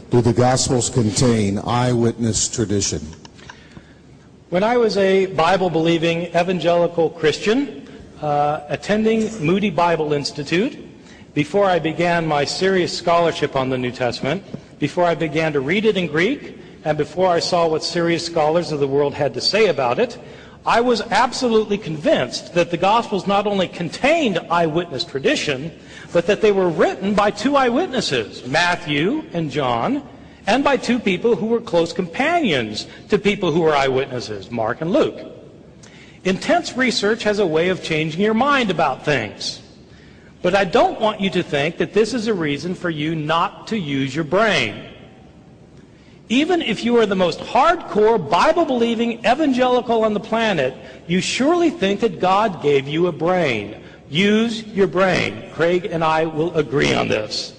Do the Gospels contain eyewitness tradition? When I was a Bible-believing evangelical Christian, attending Moody Bible Institute, before I began my serious scholarship on the New Testament, before I began to read it in Greek, and before I saw what serious scholars of the world had to say about it, I was absolutely convinced that the Gospels not only contained eyewitness tradition, but that they were written by two eyewitnesses, Matthew and John, and by two people who were close companions to people who were eyewitnesses, Mark and Luke. Intense research has a way of changing your mind about things. But I don't want you to think that this is a reason for you not to use your brain. Even if you are the most hardcore, Bible-believing evangelical on the planet, you surely think that God gave you a brain. Use your brain. Craig and I will agree on this.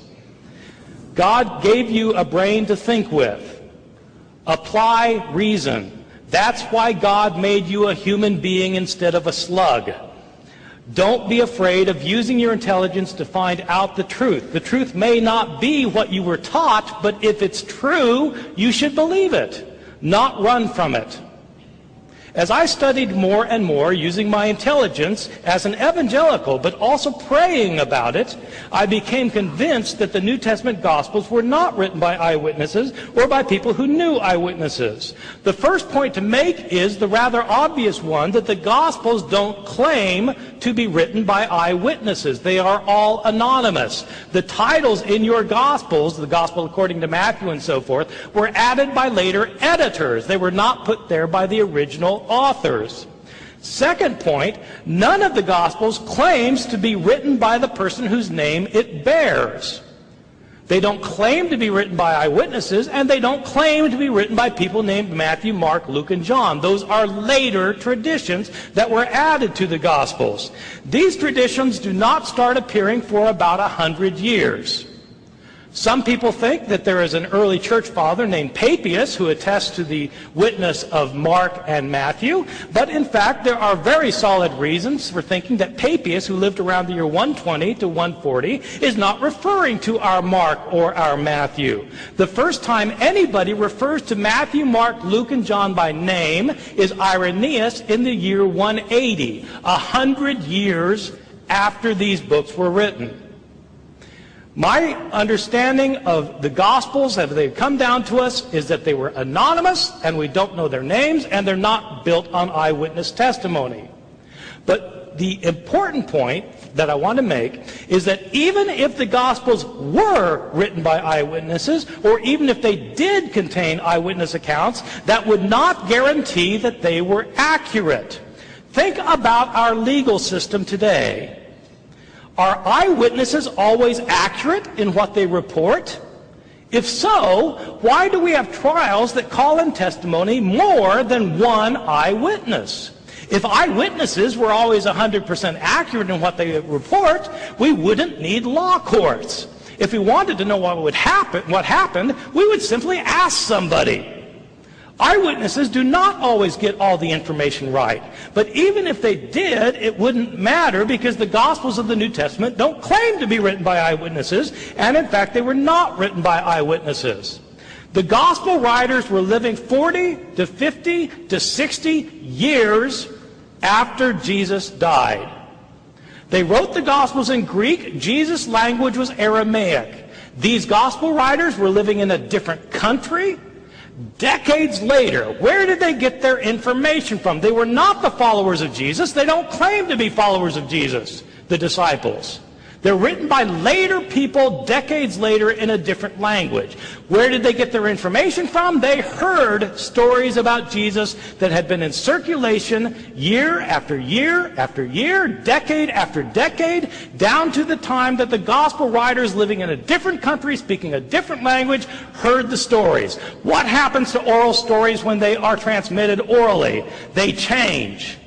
God gave you a brain to think with. Apply reason. That's why God made you a human being instead of a slug. Don't be afraid of using your intelligence to find out the truth. The truth may not be what you were taught, but if it's true, you should believe it, not run from it. As I studied more and more using my intelligence as an evangelical, but also praying about it, I became convinced that the New Testament Gospels were not written by eyewitnesses or by people who knew eyewitnesses. The first point to make is the rather obvious one that the Gospels don't claim to be written by eyewitnesses. They are all anonymous. The titles in your Gospels, the Gospel according to Matthew and so forth, were added by later editors. They were not put there by the original authors. Second point, none of the Gospels claims to be written by the person whose name it bears. They don't claim to be written by eyewitnesses, and they don't claim to be written by people named Matthew, Mark, Luke, and John. Those are later traditions that were added to the Gospels. These traditions do not start appearing for about 100 years. Some people think that there is an early church father named Papias who attests to the witness of Mark and Matthew, but in fact there are very solid reasons for thinking that Papias, who lived around the year 120 to 140, is not referring to our Mark or our Matthew. The first time anybody refers to Matthew, Mark, Luke, and John by name is Irenaeus in the year 180, 100 years after these books were written. My understanding of the Gospels, as they've come down to us, is that they were anonymous, and we don't know their names, and they're not built on eyewitness testimony. But the important point that I want to make is that even if the Gospels were written by eyewitnesses, or even if they did contain eyewitness accounts, that would not guarantee that they were accurate. Think about our legal system today. Are eyewitnesses always accurate in what they report? If so, why do we have trials that call in testimony more than one eyewitness? If eyewitnesses were always 100% accurate in what they report, we wouldn't need law courts. If we wanted to know what happened, we would simply ask somebody. Eyewitnesses do not always get all the information right. But even if they did, it wouldn't matter because the Gospels of the New Testament don't claim to be written by eyewitnesses, and in fact they were not written by eyewitnesses. The Gospel writers were living 40 to 50 to 60 years after Jesus died. They wrote the Gospels in Greek. Jesus' language was Aramaic. These Gospel writers were living in a different country. Decades later, where did they get their information from? They were not the followers of Jesus. They don't claim to be followers of Jesus, the disciples. They're written by later people, decades later, in a different language. Where did they get their information from? They heard stories about Jesus that had been in circulation year after year after year, decade after decade, down to the time that the gospel writers living in a different country, speaking a different language, heard the stories. What happens to oral stories when they are transmitted orally? They change.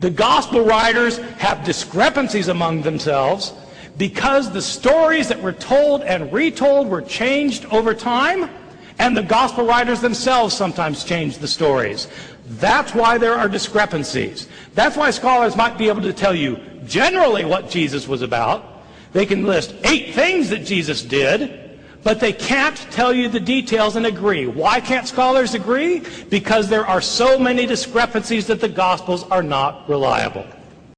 The gospel writers have discrepancies among themselves because the stories that were told and retold were changed over time, and the gospel writers themselves sometimes changed the stories. That's why there are discrepancies. That's why scholars might be able to tell you generally what Jesus was about. They can list 8 things that Jesus did, but they can't tell you the details and agree. Why can't scholars agree? Because there are so many discrepancies that the Gospels are not reliable.